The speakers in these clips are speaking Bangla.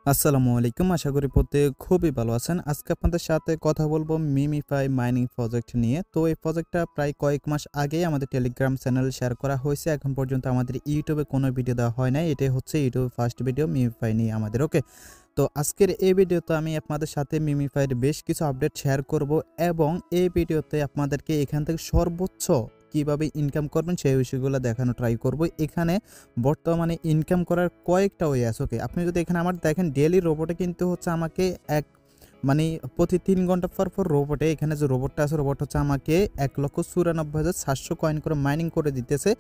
আসসালামু আলাইকুম। আশা করি প্রত্যেকে খুবই ভালো আছেন। আজকে আপনাদের সাথে কথা বলবো মিমিফাই মাইনিং প্রজেক্ট নিয়ে। তো এই প্রজেক্টটা প্রায় কয়েক মাস আগেই আমাদের টেলিগ্রাম চ্যানেলে শেয়ার করা হয়েছে। এখন পর্যন্ত আমাদের ইউটিউবে কোনো ভিডিও দেওয়া হয় নাই। এটাই হচ্ছে ইউটিউবে ফার্স্ট ভিডিও মিমিফাই নিয়ে আমাদের। ওকে। তো আজকের এই ভিডিওতে আমি আপনাদের সাথে মিমিফাইয়ের বেশ কিছু আপডেট শেয়ার করব এবং এই ভিডিওতে আপনাদেরকে এখান থেকে সর্বোচ্চ কিভাবে ইনকাম করবেন সেই বিষয়গুলো দেখানো ট্রাই করব। এখানে বর্তমানে ইনকাম করার কয়েকটা ওয়ে আছে। ওকে, আপনি যদি এখানে আমার দেখেন ডেইলি রোবটে কিন্তু হচ্ছে আমাকে এক মানে প্রতি ৩ ঘন্টা পর রোবটে এখানে যে রোবটটা আছে রোবট হচ্ছে আমাকে ১,৯৪,৭০০ কয়েন করে মাইনিং করে দিতেছে।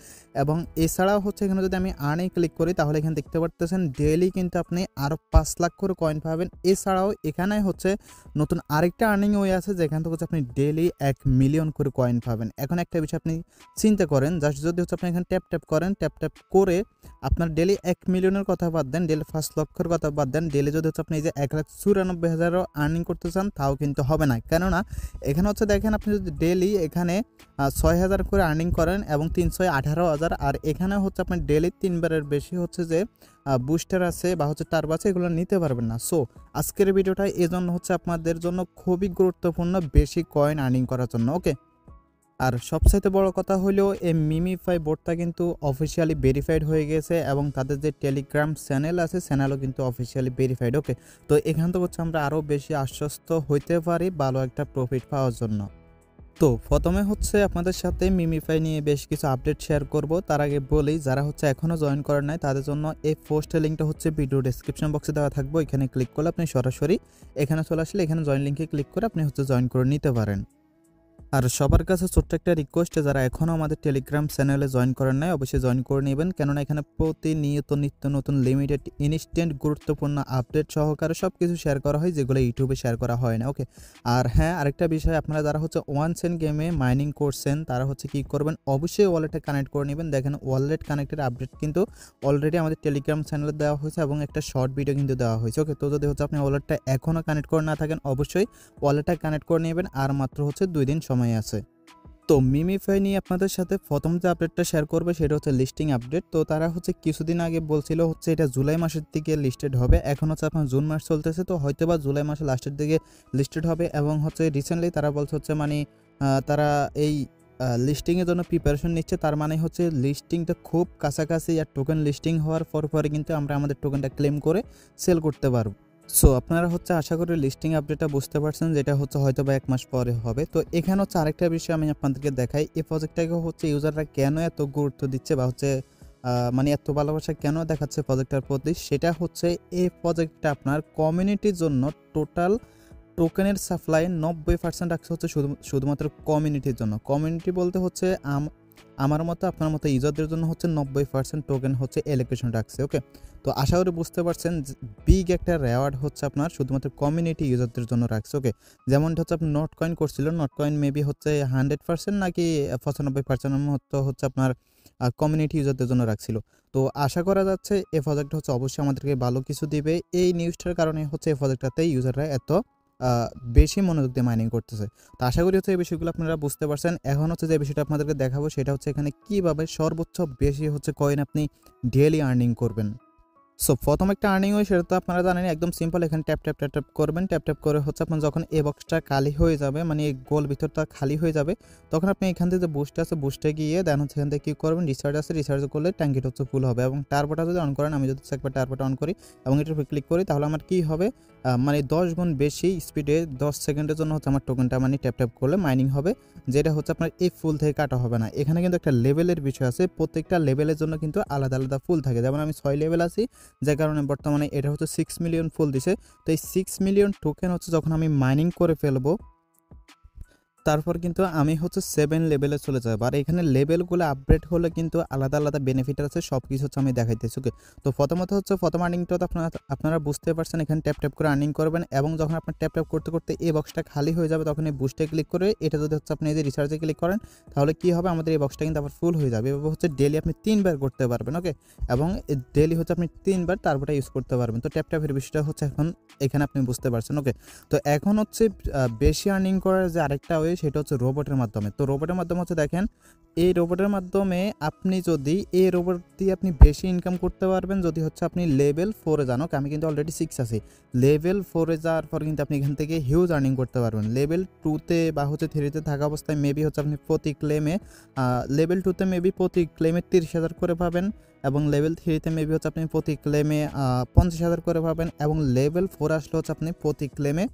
এবং এছাড়াও হচ্ছে এখানে যদি আমি আর্নে ক্লিক করি তাহলে এখানে দেখতে পারতেছেন ডেইলি কিন্তু আপনি আরও ৫ লাখ করে কয়েন পাবেন। এছাড়াও এখানে হচ্ছে নতুন আরেকটা আর্নিং ওয়ে আছে যেখান থেকে হচ্ছে আপনি ডেইলি ১ মিলিয়ন করে কয়েন পাবেন। এখন একটা বিষয় আপনি চিন্তা করেন, জাস্ট যদি হচ্ছে আপনি এখানে ট্যাপ করেন, ট্যাপ করে আপনার ডেইলি ১ মিলিয়নের কথা বাদ দেন, ডেইলি ৫ লক্ষের কথা বাদ দেন, ডেইলি যদি হচ্ছে আপনি এই যে ১,৯৪,০০০ আর্নিং করতে চান তাও কিন্তু হবে না। কেননা এখানে হচ্ছে দেখেন আপনি যদি ডেইলি এখানে ৬,০০০ করে আর্নিং করেন এবং ৩১৮,০০০, আর এখানে হচ্ছে আপনি ডেইলি ৩ বারের বেশি হচ্ছে যে বুস্টার আছে বা হচ্ছে টার্ব আছে এগুলো নিতে পারবেন না। সো আজকের ভিডিওটা এজন্য হচ্ছে আপনাদের জন্য খুবই গুরুত্বপূর্ণ বেশি কয়েন আর্নিং করার জন্য। ওকে। আর সবচাইতে বড় কথা হলো এই মিমিফাই বোর্ডটা কিন্তু অফিসিয়ালি ভেরিফাইড হয়ে গেছে এবং তাদের যে টেলিগ্রাম চ্যানেল আছে চ্যানেলও কিন্তু অফিসিয়ালি ভেরিফাইড। ওকে, তো এখান থেকে হচ্ছে আমরা আরও বেশি আশ্বস্ত হইতে পারি ভালো একটা প্রফিট পাওয়ার জন্য। তো প্রথমে হচ্ছে আপনাদের সাথে মিমিফাই নিয়ে বেশ কিছু আপডেট শেয়ার করব। তার আগে বলি, যারা হচ্ছে এখনও জয়েন করেন নাই তাদের জন্য এই পোস্টের লিঙ্কটা হচ্ছে ভিডিও ডেসক্রিপশন বক্সে দেওয়া থাকবে। এখানে ক্লিক করলে আপনি সরাসরি এখানে চলে আসলে এখানে জয়েন লিঙ্কে ক্লিক করে আপনি হচ্ছে জয়েন করে নিতে পারেন। আর সবার কাছে ছোট্ট একটা রিকোয়েস্ট, যারা এখনও আমাদের টেলিগ্রাম চ্যানেলে জয়েন করেন নাই অবশ্যই জয়েন করে নেবেন, কেননা এখানে প্রতিনিয়ত নিত্য নতুন লিমিটেড ইনস্ট্যান্ট গুরুত্বপূর্ণ আপডেট সহকারে সব কিছু শেয়ার করা হয় যেগুলো ইউটিউবে শেয়ার করা হয় না। ওকে। আর হ্যাঁ, আরেকটা বিষয়, আপনারা যারা হচ্ছে ওয়ান সেন্ট গেমে মাইনিং করছেন তারা হচ্ছে কি করবেন, অবশ্যই ওয়ালেটে কানেক্ট করে নেবেন। দেখেন ওয়ালেট কানেক্টের আপডেট কিন্তু অলরেডি আমাদের টেলিগ্রাম চ্যানেলে দেওয়া হয়েছে এবং একটা শর্ট ভিডিও কিন্তু দেওয়া হয়েছে। ওকে, তো যদি হচ্ছে আপনি ওয়ালেটটা এখনও কানেক্ট করে না থাকেন অবশ্যই ওয়ালেটটা কানেক্ট করে নেবেন, আর মাত্র হচ্ছে 2 দিন সময় আছে। তো মিমিফাই নিয়ে আপনাদের সাথে প্রথম যে আপডেটটা শেয়ার করবে সেটা হচ্ছে লিস্টিং আপডেট। তো তারা হচ্ছে কিছুদিন আগে বলছিল হচ্ছে এটা জুলাই মাসের দিকে লিস্টেড হবে, এখন হচ্ছে আপনার জুন মাস চলতেছে, তো হয়তো বা জুলাই মাসের লাস্টের দিকে লিস্টেড হবে। এবং হচ্ছে রিসেন্টলি তারা বলছে হচ্ছে মানে তারা এই লিস্টিংয়ের জন্য প্রিপারেশন নিচ্ছে, তার মানে হচ্ছে লিস্টিংটা খুব কাছাকাছি, আর টোকেন লিস্টিং হওয়ার পরে কিন্তু আমরা আমাদের টোকেনটা ক্লেম করে সেল করতে পারবো। সো আপনারা হচ্ছে আশা করি লিস্টিং আপডেটটা বুঝতে পারছেন, যেটা হচ্ছে হয়তো বা ১ মাস পরে হবে। তো এখানে হচ্ছে আরেকটা বিষয় আমি আপনাদেরকে দেখাই, এই প্রজেক্টটাকে হচ্ছে ইউজাররা কেন এত গুরুত্ব দিচ্ছে বা হচ্ছে মানে এত ভালোবাসা কেন দেখাচ্ছে প্রজেক্টটার প্রতি, সেটা হচ্ছে এই প্রজেক্টটা আপনার কমিউনিটির জন্য টোটাল টোকেনের সাপ্লাই ৯০% রাখছে হচ্ছে শুধুমাত্র কমিউনিটির জন্য। কমিউনিটি বলতে হচ্ছে আমার মতো আপনার মতো ইউজারদের জন্য হচ্ছে ৯০% টোকেন হচ্ছে এলোকেশন রাখছে। ওকে, তো আশা করি বুঝতে পারছেন বিগ একটা রেওয়ার্ড হচ্ছে আপনার শুধুমাত্র কমিউনিটি ইউজারদের জন্য রাখছে। ওকে, যেমনটা হচ্ছে আপনি নট কয়েন করছিল, নট কয়েন মেবি হচ্ছে 100% নাকি ৯৫% মতো হচ্ছে আপনার কমিউনিটি ইউজারদের জন্য রাখছিল। তো আশা করা যাচ্ছে এই প্রজেক্ট হচ্ছে অবশ্যই আমাদেরকে ভালো কিছু দিবে। এই নিউজটার কারণে হচ্ছে এই প্রজেক্টটাতে ইউজাররা এত বেশি মনোযোগ দিয়ে মাইনিং করতেছে। তো আশা করি হচ্ছে এই বিষয়গুলো আপনারা বুঝতে পারছেন। এখন হচ্ছে যে বিষয়টা আপনাদেরকে দেখাবো সেটা হচ্ছে এখানে কীভাবে সর্বোচ্চ বেশি হচ্ছে কয়েন আপনি ডেইলি আর্নিং করবেন। সো প্রথম একটা আর্নিং হয় সেটা তো আপনারা জানেন, একদম সিম্পল। এখানে ট্যাপ করবেন, ট্যাপ করে হচ্ছে আপনার যখন এই বক্সটা খালি হয়ে যাবে, মানে এই গোল ভিতরটা খালি হয়ে যাবে, তখন আপনি এখান থেকে যে বুস্ট আছে বুস্টে গিয়ে দেন হচ্ছে এখান থেকে কী করবেন, রিচার্জ আছে, রিচার্জ করলে ট্যাঙ্কিটা হচ্ছে ফুল হবে। এবং টার্বোটা যদি অন করেন, আমি যদি একবার টার্বোটা অন করি এবং এটার উপর ক্লিক করি তাহলে আমার কী হবে, মানে 10 গুণ বেশি স্পিডে 10 সেকেন্ডের জন্য হচ্ছে আমার টোকেনটা মানে ট্যাপ করলে মাইনিং হবে, যেটা হচ্ছে আপনার এই ফুল থেকে কাটা হবে না। এখানে কিন্তু একটা লেভেলের বিষয় আছে, প্রত্যেকটা লেভেলের জন্য কিন্তু আলাদা আলাদা ফুল থাকে। যেমন আমি 6 লেভেল আছি, যার কারণে বর্তমানে এটা হচ্ছে 6 মিলিয়ন ফুল দিছে। তো এই 6 মিলিয়ন টোকেন হচ্ছে যখন আমি মাইনিং করে ফেলবো তারপর কিন্তু আমি হচ্ছে 7 লেভেলে চলে যাব। আর এখানে লেভেলগুলো আপগ্রেড হলে কিন্তু আলাদা আলাদা বেনিফিট আছে, সব কিছু হচ্ছে আমি দেখাইতেছি। ওকে, তো প্রথমত হচ্ছে প্রথম আর্নিংটা তো আপনারা বুঝতে পারছেন, এখানে ট্যাপ করে আর্নিং করবেন এবং যখন আপনার ট্যাপ করতে এই বক্সটা খালি হয়ে যাবে তখন এই বুস্টে ক্লিক করে এটা যদি হচ্ছে আপনি এই যে রিচার্জে ক্লিক করেন তাহলে কি হবে, আমাদের এই বক্সটা কিন্তু আবার ফুল হয়ে যাবে। এভাবে হচ্ছে ডেলি আপনি 3 বার করতে পারবেন। ওকে, এবং ডেলি হচ্ছে আপনি 3 বার তারপরে ইউজ করতে পারবেন। তো ট্যাপের বিষয়টা হচ্ছে এখন এখানে আপনি বুঝতে পারছেন। ওকে, তো এখন হচ্ছে বেশি আর্নিং করার যে আরেকটা ওয়ে সেটা হচ্ছে রোবটের মাধ্যমে। তো রোবটের মাধ্যমে হচ্ছে দেখেন এই রোবটের মাধ্যমে আপনি যদি এই রোবট দিয়ে আপনি বেশি ইনকাম করতে পারবেন যদি হচ্ছে আপনি লেভেল 4 এ যান। ওকে, আমি কিন্তু অলরেডি 6 আছি। লেভেল 4 এ যাওয়ার পর কিন্তু আপনি এখান থেকে হিউজ আর্নিং করতে পারবেন। লেভেল 2 তে বা হচ্ছে 3 তে থাকা অবস্থায় মেবি হচ্ছে আপনি প্রতি ক্লেমে লেভেল 2 তে মেবি প্রতি ক্লেমে 30,000 করে পাবেন, এবং লেভেল 3 তে মেবি হচ্ছে আপনি প্রতি ক্লেমে 50,000 করে পাবেন, এবং লেভেল 4 আসলে হচ্ছে আপনি প্রতি ক্লেমে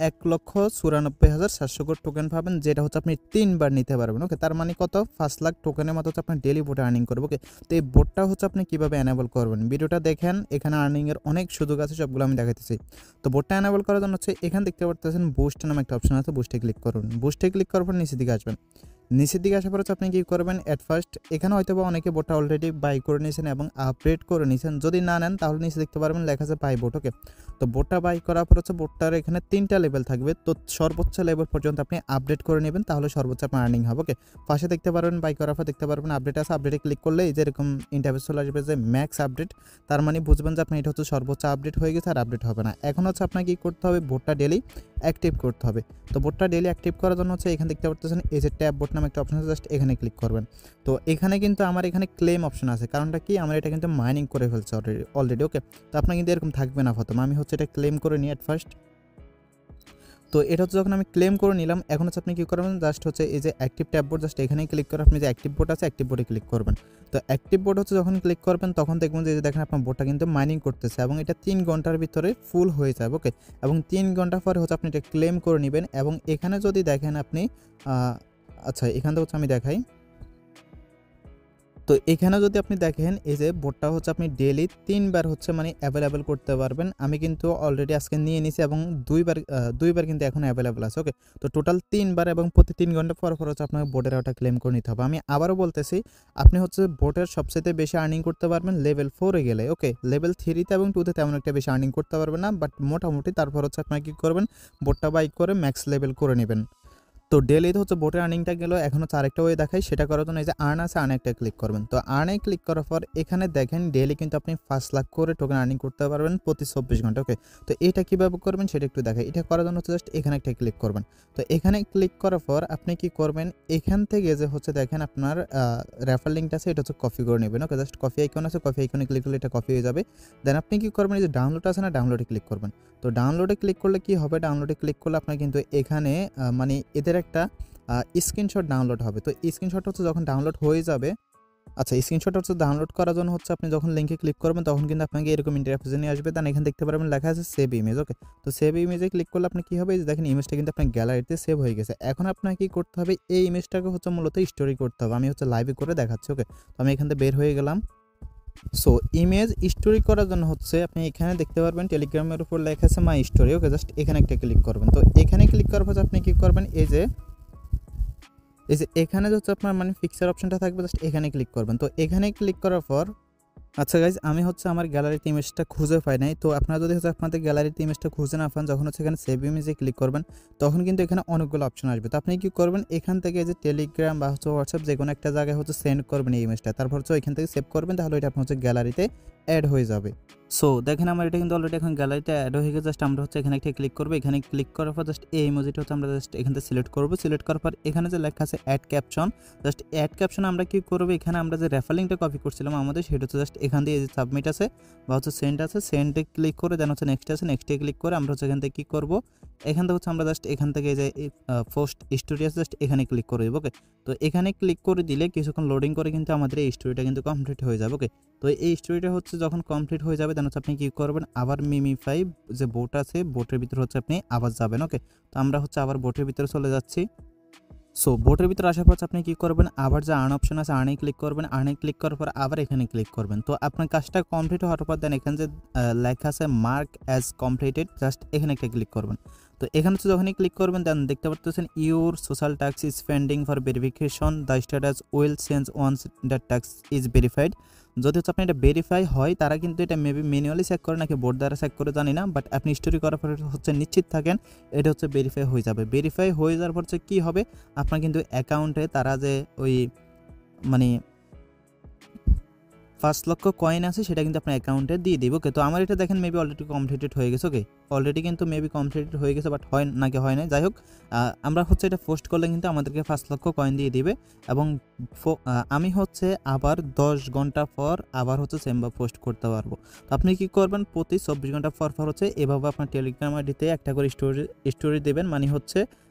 1,94,700 করে টোকেন পাবেন, যেটা হচ্ছে আপনি 3 বার নিতে পারবেন। ওকে, তার মানে কত 5 লাখ টোকেনের মতো হচ্ছে আপনি ডেলি বোটে আর্নিং করবেন। ওকে, তো এই বোটটা হচ্ছে আপনি কীভাবে এনেবল করবেন ভিডিওটা দেখেন, এখানে আর্নিংয়ের অনেক সুযোগ আছে, সবগুলো আমি দেখাইতেছি। তো বোটটা এনেবল করার জন্য হচ্ছে এখানে দেখতে পাচ্ছেন বুস্ট নামে একটা অপশন আছে, বুস্টে ক্লিক করুন। বুস্টে ক্লিক করার পর নিচের দিকে আসবেন। নিচের দিকে আসার পর হচ্ছে আপনি কী করবেন, অ্যাট ফার্স্ট এখানে হয়তো বা অনেকে বোটটা অলরেডি বাই করে নিয়েছেন এবং আপগ্রেড করে নিয়েছেন। যদি না নেন তাহলে নিচে দেখতে পারবেন লেখা আছে বাই বোট। ওকে, তো বোটটা বাই করার পর হচ্ছে বোটটার এখানে 3টা লেভেল থাকবে। তো সর্বোচ্চ লেভেল পর্যন্ত আপনি আপডেট করে নেবেন, তাহলে সর্বোচ্চ আপনার আর্নিং হবে। ওকে, পাশে দেখতে পারবেন বাই করার পর দেখতে পারবেন আপডেট আছে। আপডেটে ক্লিক করলে এই যে এরকম ইন্টারফেস চলে আসবে যে ম্যাক্স আপডেট, তার মানে বুঝবেন যে আপনি এটা হচ্ছে সর্বোচ্চ আপডেট হয়ে গেছে আর আপডেট হবে না। এখন হচ্ছে আপনাকে কী করতে হবে, বোটটা ডেলি অ্যাক্টিভ করতে হবে। তো বোটটা ডেলি অ্যাক্টিভ করার জন্য হচ্ছে এখানে দেখতে পাচ্ছেন এই যে ট্যাব বোট নামে একটা অপশন আছে, জাস্ট এখানে ক্লিক করবেন। তো এখানে কিন্তু আমার এখানে ক্লেম অপশন আছে, কারণটা কি আমার এটা কিন্তু মাইনিং করে ফেলছে অলরেডি। ওকে, তো আপনার কিন্তু এরকম থাকবে না প্রথমে, আমি হচ্ছে এটা ক্লেম করে নিই অ্যাট ফার্স্ট। তো এটা হচ্ছে যখন আমি ক্লেম করে নিলাম, এখন হচ্ছে আপনি কী করবেন, জাস্ট হচ্ছে এই যে অ্যাক্টিভ ট্যাব বোর্ড, জাস্ট এখানেই ক্লিক করে আপনি যে অ্যাক্টিভ বোর্ড আছে অ্যাক্টিভ বোর্ডে ক্লিক করবেন। তো অ্যাক্টিভ বোর্ড হচ্ছে যখন ক্লিক করবেন তখন দেখবেন যে দেখেন আপনার বোর্ডটা কিন্তু মাইনিং করতেছে এবং এটা 3 ঘন্টার ভিতরে ফুল হয়ে যাবে। ওকে, এবং 3 ঘন্টা পরে হচ্ছে আপনি এটা ক্লেম করে নেবেন। এবং এখানে যদি দেখেন আপনি আচ্ছা এখান থেকে হচ্ছে আমি দেখাই। তো এখানে যদি আপনি দেখেন এই যে বোটটা হচ্ছে আপনি ডেইলি 3 বার হচ্ছে মানে অ্যাভেলেবল করতে পারবেন। আমি কিন্তু অলরেডি আজকে নিয়ে নিয়েছি এবং 2 বার কিন্তু এখন অ্যাভেলেবল আছে। ওকে, তো টোটাল 3 বার এবং প্রতি 3 ঘন্টা পর হচ্ছে আপনাকে বোটের ওটা ক্লেম করে নিতে হবে। আমি আবারও বলতেছি, আপনি হচ্ছে বোটের সবচেয়ে বেশি আর্নিং করতে পারবেন লেভেল 4 এ গেলে। ওকে, লেভেল 3 তে এবং 2 তে তেমন একটা বেশি আর্নিং করতে পারবেন না, বাট মোটামুটি তারপর হচ্ছে আপনাকে কী করবেন, বোটটা বাই করে ম্যাক্স লেভেল করে নেবেন। তো ডেইলি হচ্ছে বোটের আর্নিংটা গেল। এখন হচ্ছে আরেকটা ওয়ে দেখাই, সেটা করার জন্য এই যে আর্ন আছে, আর্নে একটা ক্লিক করবেন। তো আর্নে ক্লিক করার পর এখানে দেখেন ডেইলি কিন্তু আপনি 5 লাখ করে টোকেন আর্নিং করতে পারবেন প্রতি 24 ঘন্টা। ওকে, তো এটা কীভাবে করবেন সেটা একটু দেখাই। এটা করার জন্য হচ্ছে জাস্ট এখানে একটা ক্লিক করবেন। তো এখানে ক্লিক করার পর আপনি কি করবেন, এখান থেকে যে হচ্ছে দেখেন আপনার রেফার লিঙ্কটা আছে, এটা হচ্ছে কপি করে নেবেন। ওকে, জাস্ট কপি আইকন আছে, কপি আইকনে ক্লিক করলে এটা কপি হয়ে যাবে। দেন আপনি কি করবেন, এই যে ডাউনলোড আছে না, ডাউনলোডে ক্লিক করবেন। তো ডাউনলোডে ক্লিক করলে কি হবে, ডাউনলোডে ক্লিক করলে আপনার কিন্তু এখানে মানে এদের একটা স্ক্রিনশট ডাউনলোড হবে। তো স্ক্রিনশট হচ্ছে যখন ডাউনলোড হয়ে যাবে, আচ্ছা স্ক্রিনশট হচ্ছে ডাউনলোড করার জন্য হচ্ছে আপনি যখন লিঙ্কে ক্লিক করবেন তখন কিন্তু আপনাকে এরকম ইন্টারফেসে নিয়ে আসবে। দেন এখানে দেখতে পারবেন লেখা আছে সেভ ইমেজ। ওকে, তো সেভ ইমেজে ক্লিক করলে আপনি কী হবে, দেখেন ইমেজটা কিন্তু আপনার গ্যালারিতে সেভ হয়ে গেছে। এখন আপনাকে কী করতে হবে, এই ইমেজটাকে হচ্ছে মূলত স্টোরি করতে হবে। আমি হচ্ছে লাইভে করে দেখাচ্ছি। ওকে, তো আমি এখান থেকে বের হয়ে গেলাম। সো ইমেজ স্টোরি করার জন্য হচ্ছে আপনি এখানে দেখতে পারবেন টেলিগ্রামের উপর লেখা আছে মাই স্টোরি। ওকে, জাস্ট এখানে একটা ক্লিক করবেন। তো এখানে ক্লিক করার পর আপনি কী করবেন, এই যে এখানে হচ্ছে আপনার মানে ফিক্সার অপশনটা থাকবে, জাস্ট এখানে ক্লিক করবেন। তো এখানে ক্লিক করার পর আচ্ছা গাইজ, আমি হচ্ছে আমার গ্যালারিতে ইমেজটা খুঁজে পাই নাই। তো আপনারা যদি হচ্ছে আপনাদের গ্যালারিতে ইমেজটা খুঁজে না পান, যখন হচ্ছে এখানে সেভ ইমেজে ক্লিক করবেন তখন কিন্তু এখানে অনেকগুলো অপশন আসবে। তো আপনি কী করবেন, এখান থেকে যে টেলিগ্রাম বা হচ্ছে হোয়াটসঅ্যাপ যে কোনো একটা জায়গায় হচ্ছে সেন্ড করবেন এই ইমেজটা, তারপর হচ্ছে এখান থেকে সেভ করবেন, তাহলে এটা আপনার হচ্ছে গ্যালারিতে অ্যাড হয়ে যাবে। সো দেখেন আমার এটা কিন্তু অলরেডি এখন গ্যালারিতে অ্যাড হয়ে গেছে। জাস্ট আমরা হচ্ছে এখানে একটা ক্লিক করবো। এখানে ক্লিক করার পর জাস্ট এই ইমোজিটা হচ্ছে আমরা জাস্ট এখান থেকে সিলেক্ট করবো। সিলেক্ট করার পর এখানে যে লেখা আছে add caption, just add caption আমরা কী করবো, এখানে আমরা যে রেফারিংটা কপি করছিলাম আমাদের, সেটা হচ্ছে জাস্ট এখান দিয়ে যে সাবমিট আছে বা হচ্ছে সেন্ড আছে, সেন্ডে ক্লিক করে দেন হচ্ছে নেক্সট আছে, নেক্সটে ক্লিক করে আমরা হচ্ছে এখান থেকে কী করবো, এখান থেকে হচ্ছে আমরা জাস্ট এখান থেকে যে পোস্ট স্টোরি আছে জাস্ট এখানে ক্লিক করে দেবো। ওকে, তো এখানে ক্লিক করে দিলে কিছুক্ষণ লোডিং করে কিন্তু আমাদের এই স্টোরিটা কিন্তু কমপ্লিট হয়ে যাবে। ওকে, তো এই স্টোরিটা হচ্ছে যখন কমপ্লিট হয়ে যাবে দেন হচ্ছে আপনি কী করবেন, আবার মিমিফাই যে বোট আছে বোটের ভিতরে হচ্ছে আপনি আবার যাবেন। ওকে, তো আমরা হচ্ছে আবার বোটের ভিতরে চলে যাচ্ছি। সো বোটের ভিতরে আসার পর আপনি কী করবেন, আবার যে আর্ন অপশন আছে আর্নে ক্লিক করবেন। আর্নে ক্লিক করার পর আবার এখানে ক্লিক করবেন। তো আপনার কাজটা কমপ্লিট হওয়ার পর দেন এখানে যে লেখা আছে মার্ক অ্যাজ কমপ্লিটেড, জাস্ট এখানে একটা ক্লিক করবেন। তো এখানে হচ্ছে যখনই ক্লিক করবেন দেন দেখতে পাচ্ছেন your social tax is pending for verification, the status will change once that tax is verified. যদি হচ্ছে আপনি এটা ভেরিফাই হয়, তারা কিন্তু এটা মেবি ম্যানুয়ালি চেক করে নাকি বোর্ড দ্বারা চেক করে জানি না, বাট আপনি স্টোরি করার পরে হচ্ছে নিশ্চিত থাকেন এটা হচ্ছে ভেরিফাই হয়ে যাবে। ভেরিফাই হয়ে যাওয়ার পর হচ্ছে কী হবে, আপনার কিন্তু অ্যাকাউন্টে তারা যে ওই মানে 5,00,000 কয়েন আছে সেটা কিন্তু আপনার অ্যাকাউন্টে দিয়ে দিব। ওকে, তো আমার এটা দেখেন মেবি অলরেডি কমপ্লিটেড হয়ে গেছে। ওকে, অলরেডি কিন্তু মেবি কমপ্লিটেড হয়ে গেছে, বাট হয় নাকি হয় না, যাই হোক আমরা হচ্ছে এটা পোস্ট করলে কিন্তু আমাদেরকে 5,00,000 কয়েন দিয়ে দিবে। এবং আমি হচ্ছে আবার 10 ঘন্টা পর আবার হচ্ছে সেমভাবে পোস্ট করতে পারবো। তো আপনি কি করবেন, প্রতি 24 ঘন্টা পর হচ্ছে এভাবে আপনার টেলিগ্রাম আইডিতে একটা করে স্টোরি দেবেন, মানে হচ্ছে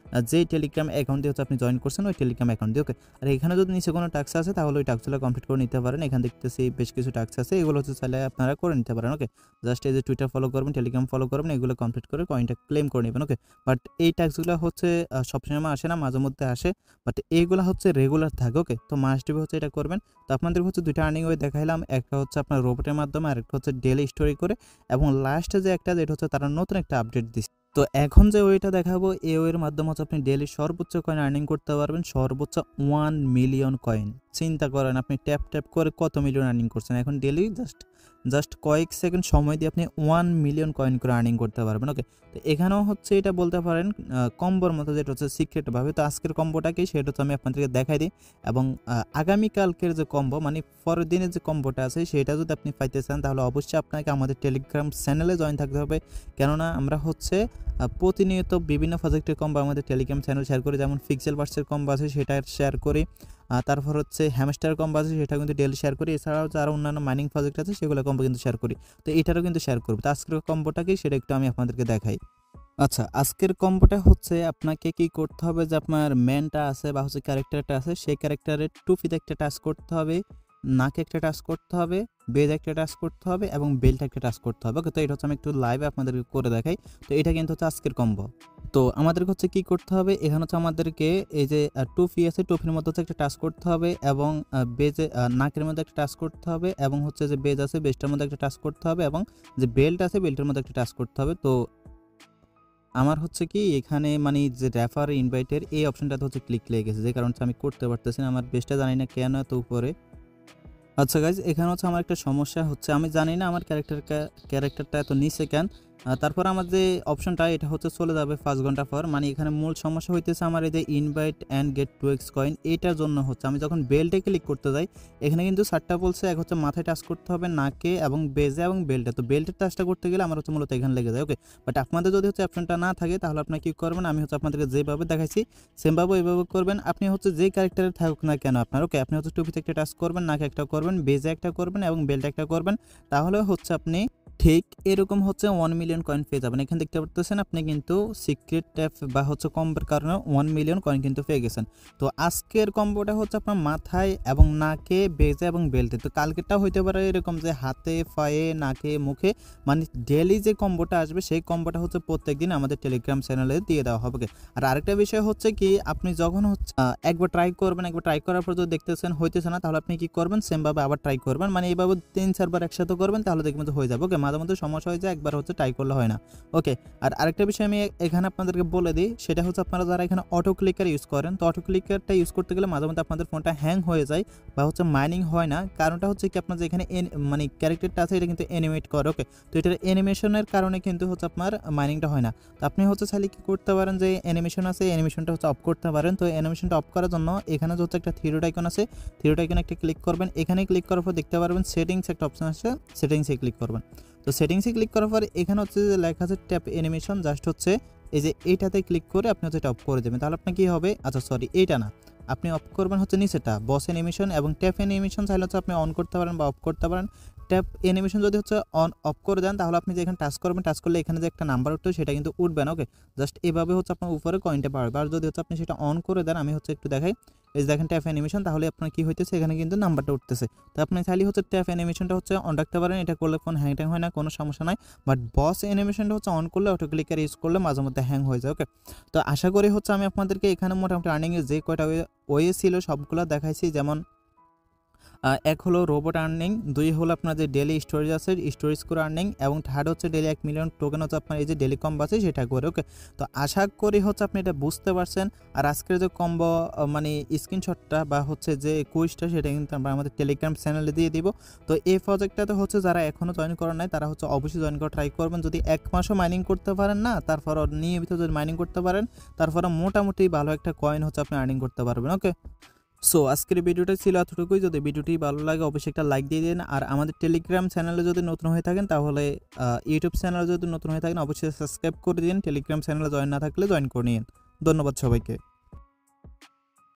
যেই টেলিগ্রাম অ্যাকাউন্ট দিয়ে হচ্ছে আপনি জয়েন করছেন ওই টেলিগ্রাম অ্যাকাউন্ট দিয়ে। ওকে, আর এখানে যদি নিচে কোনো টাস্ক আছে তাহলে ওই টাস্কগুলো কমপ্লিট করে নিতে পারেন। এখানে দেখতেছি বেশ কিছু টাস্ক আছে, এগুলো হচ্ছে চাইলে আপনারা করে নিতে পারেন। ওকে, জাস্ট এই যে টুইটার ফলো করবেন, টেলিগ্রাম ফলো করবেন, এগুলো কমপ্লিট করে কয়েনটা ক্লেম করে নেবেন। ওকে, বাট এই টাস্কগুলো হচ্ছে সবসময় আসে না, মাঝে মধ্যে আসে, বাট এইগুলো হচ্ছে রেগুলার থাকে। ওকে, তো মাস্ট বি হচ্ছে এটা করবেন। তো আপনাদের হচ্ছে দুইটা আর্নিং ওয়ে দেখাইলাম, একটা হচ্ছে আপনার রোবটের মাধ্যমে আর একটা হচ্ছে ডেলি স্টোরি করে, এবং লাস্টে যে একটা যেটা হচ্ছে তারা নতুন একটা আপডেট দিচ্ছে। তো এখন যে ওয়েটা দেখাবো এই ওয়ের মাধ্যমে হচ্ছে আপনি ডেলি সর্বোচ্চ কয়েন আর্নিং করতে পারবেন, সর্বোচ্চ 1 মিলিয়ন কয়েন। চিন্তা করেন আপনি ট্যাপ ট্যাপ করে কত মিলিয়ন আর্নিং করছেন এখন ডেলি, জাস্ট কয়েক সেকেন্ড সময় দিয়ে আপনি 1 মিলিয়ন কয়েন করে আর্নিং করতে পারবেন। ওকে, তো এখানেও হচ্ছে এটা বলতে পারেন কম্বোর মতো, যেটা হচ্ছে সিক্রেটভাবে। তো আজকের কম্বোটা কি সেটা হচ্ছে আমি আপনাদেরকে দেখাই দিই, এবং আগামীকালকের যে কম্বো মানে পরের দিনের যে কম্বোটা আছে সেটা যদি আপনি পাইতে চান তাহলে অবশ্যই আপনাকে আমাদের টেলিগ্রাম চ্যানেলে জয়েন থাকতে হবে। কেননা আমরা হচ্ছে প্রতিনিয়ত বিভিন্ন প্রজেক্টের কম্বো আমাদের টেলিগ্রাম চ্যানেল শেয়ার করি, যেমন পিক্সেল বার্সের কম্বো আছে সেটা শেয়ার করি, তারপর হচ্ছে হ্যামস্টার কম্বো আছে সেটা কিন্তু ডেলি শেয়ার করি, এছাড়াও যারা অন্যান্য মাইনিং প্রজেক্ট আছে সেগুলো কম্বো কিন্তু শেয়ার করি। তো এটারও কিন্তু শেয়ার করবো। তো আজকের কম্বোটা কি সেটা একটু আমি আপনাদেরকে দেখাই। আচ্ছা, আজকের কম্বোটা হচ্ছে আপনাকে কি করতে হবে, যে আপনার ম্যানটা আছে বা হচ্ছে ক্যারেক্টারটা আছে সেই ক্যারেক্টারের টুপিতে একটা টাচ করতে হবে, নাকে একটা টাচ করতে হবে, বেজ একটা টাচ করতে হবে, এবং বেল্ট একটা টাচ করতে হবে। ওকে, তো এটা হচ্ছে আমি একটু লাইভে আপনাদেরকে করে দেখাই। তো এটা কিন্তু হচ্ছে আজকের কম্বো। তো আমাদেরকে হচ্ছে কি করতে হবে, এখানে হচ্ছে আমাদেরকে এই যে টুপি আছে টুপির মধ্যে হচ্ছে একটা টাচ করতে হবে, এবং বেজে নাকের মধ্যে একটা টাচ করতে হবে, এবং হচ্ছে যে বেজ আছে বেজটার মধ্যে একটা টাচ করতে হবে, এবং যে বেল্ট আছে বেল্টের মধ্যে একটা টাচ করতে হবে। তো আমার হচ্ছে কি এখানে মানে যে রেফার ইনভাইটের এই অপশনটাতে হচ্ছে ক্লিক লেগে গেছে, যে কারণে আমি করতে পারতেছি না, আমার বেস্টটা জানি না কেন এত উপরে। আচ্ছা গাইজ, এখানে হচ্ছে আমার একটা সমস্যা হচ্ছে, আমি জানি না আমার ক্যারেক্টারটা এত নিচে কেন। তারপর আমার যে অপশনটা এটা হচ্ছে চলে যাবে 5 ঘন্টা পর, মানে এখানে মূল সমস্যা হইতেছে আমার এই যে invite and get 2x coin, এইটার জন্য হচ্ছে আমি যখন বেল্টে ক্লিক করতে যাই এখানে কিন্তু 4টা বলছে, এক হচ্ছে মাথায় টাচ করতে হবে, নাকে এবং বেজে এবং বেল্টে। তো বেল্টের টাচটা করতে গেলে আমার হচ্ছে মূলত এখানে লেগে যায়। ওকে, বাট আপনাদের যদি হচ্ছে অপশনটা না থাকে তাহলে আপনি কি করবেন, আমি হচ্ছে আপনাদেরকে যেভাবে দেখাইছি সেমভাবে এইভাবে করবেন। আপনি হচ্ছে যে ক্যারেক্টারে থাকুক না কেন আপনার, ওকে, আপনি হচ্ছে টুপিতে একটা টাচ করবেন, নাকে একটা করবেন, বেজে একটা করবেন এবং বেল্ট একটা করবেন, তাহলে হচ্ছে আপনি ঠিক এরকম হচ্ছে 1 মিলিয়ন কয়েন পেয়ে যাবেন। এখানে দেখতে পাচ্ছেন আপনি কিন্তু সিক্রেট ট্যাপ বা হচ্ছে কম্বোর কারণে 1 মিলিয়ন কয়েন কিন্তু পেয়ে গেছেন। তো আজকের কম্বোটা হচ্ছে আপনার মাথায় এবং নাকে, বেজে এবং বেল্টে। তো কালকেরটা হইতে পারে এরকম যে হাতে, পায়ে, নাকে, মুখে, মানে ডেলি যে কম্বোটা আসবে সেই কম্বোটা হচ্ছে প্রত্যেকদিন আমাদের টেলিগ্রাম চ্যানেলে দিয়ে দেওয়া হবে। আর আরেকটা বিষয় হচ্ছে কি, আপনি যখন হচ্ছে একবার ট্রাই করবেন, একবার ট্রাই করার পর যদি দেখতেছেন হইতেছে না তাহলে আপনি কি করবেন, সেমভাবে আবার ট্রাই করবেন, মানে এইভাবে 3-4 বার একসাথে করবেন তাহলে দেখবেন যে হয়ে যাবে। ওকে, মাঝে মধ্যে সমস্যা হয়ে যায়, একবার হচ্ছে ট্রাই করলে হয় না। ওকে, আর আরেকটা বিষয় আমি এখানে আপনাদেরকে বলে দিই, সেটা হচ্ছে আপনারা যারা এখানে অটো ক্লিকার ইউজ করেন, তো অটো ক্লিকারটা ইউজ করতে গেলে মাঝে মধ্যে আপনাদের ফোনটা হ্যাং হয়ে যায় বা হচ্ছে মাইনিং হয় না। কারণটা হচ্ছে কি, আপনার যে এখানে মানে ক্যারেক্টারটা আছে এটা কিন্তু অ্যানিমেট করে। ওকে, তো এটার অ্যানিমেশনের কারণে কিন্তু হচ্ছে আপনার মাইনিংটা হয় না। তো আপনি হচ্ছে চাইলে কি করতে পারেন, যে অ্যানিমেশন আছে অ্যানিমেশনটা হচ্ছে অফ করতে পারেন। তো অ্যানিমেশনটা অফ করার জন্য এখানে হচ্ছে একটা থিরোড আইকন আছে, থিরোড আইকনে একটা ক্লিক করবেন, এখানে ক্লিক করার পর দেখতে পারবেন সেটিংস একটা অপশন আছে, সেটিংসে ক্লিক করবেন। তো সেটিংসে ক্লিক করার পর এখানে হচ্ছে যে লেখা আছে ট্যাপ অ্যানিমেশন, জাস্ট হচ্ছে এই যে এইটাতে ক্লিক করে আপনি হচ্ছে এটা অফ করে দেবেন, তাহলে আপনার কি হবে, আচ্ছা সরি এইটা না, আপনি অফ করবেন হচ্ছে নিচেটা বস অ্যানিমেশন, এবং ট্যাপ অ্যানিমেশন চাইলে হচ্ছে আপনি অন করতে পারেন বা অফ করতে পারেন। ট্যাপ অ্যানিমেশন যদি হচ্ছে অন অফ করে দেন তাহলে আপনি যে এখানে টাচ করবেন, টাচ করলে এখানে যে একটা নাম্বার উঠবে সেটা কিন্তু উঠবে না। ওকে, জাস্ট এভাবে হচ্ছে আপনার উপরে কয়েনটা পারবে। আর যদি হচ্ছে আপনি সেটা অন করে দেন, আমি হচ্ছে একটু দেখাই, এই যে দেখেন ট্যাপ অ্যানিমেশন, তাহলে আপনার কি হইতেছে এখানে কিন্তু নাম্বারটা উঠতেছে। তো আপনি চাইলে হচ্ছে ট্যাপ অ্যানিমেশনটা হচ্ছে অন রাখতে পারেন, এটা করলে ফোন হ্যাং ট্যাং হয় না, কোনো সমস্যা নাই। বাট বস অ্যানিমেশনটা হচ্ছে অন করলে, অটো ক্লিকার ইউজ করলে মাঝে মধ্যে হ্যাং হয়ে যায়। ওকে, তো আশা করি হচ্ছে আমি আপনাদেরকে এখানে মোটামুটি আর্নিংয়ের যে কয়টা ওয়ে ছিল সবগুলো দেখাইছি। যেমন এক হলো রোবট আর্নিং, 2 হলো আপনার যে ডেলি স্টোরেজ আছে স্টোরেজ করে আর্নিং, এবং থার্ড হচ্ছে ডেলি 1 মিলিয়ন টোকেন হচ্ছে আপনার এই যে ডেলি কম্বো আছে সেটা করে। ওকে, তো আশা করি হচ্ছে আপনি এটা বুঝতে পারছেন। আর আজকের যে কম্বো মানে স্ক্রিনশটটা বা হচ্ছে যে কুইজটা সেটা কিন্তু আমরা আমাদের টেলিগ্রাম চ্যানেলে দিয়ে দিব। তো এই প্রজেক্টটাতে হচ্ছে যারা এখনও জয়েন করেন নাই তারা হচ্ছে অবশ্যই জয়েন করা ট্রাই করবেন। যদি 1 মাসও মাইনিং করতে পারেন না, তারপর নিয়মিত যদি মাইনিং করতে পারেন তারপরে মোটামুটি ভালো একটা কয়েন হচ্ছে আপনি আর্নিং করতে পারবেন। ওকে, সো আজকের ভিডিওটা ছিল এতটুকুই। যদি ভিডিওটি ভালো লাগে অবশ্যই একটা লাইক দিয়ে দিন। আর আমাদের টেলিগ্রাম চ্যানেলে যদি নতুন হয়ে থাকেন তাহলে ইউটিউব চ্যানেলে যদি নতুন হয়ে থাকেন অবশ্যই সাবস্ক্রাইব করে দিন। টেলিগ্রাম চ্যানেলে জয়েন না থাকলে জয়েন করে নিন। ধন্যবাদ সবাইকে।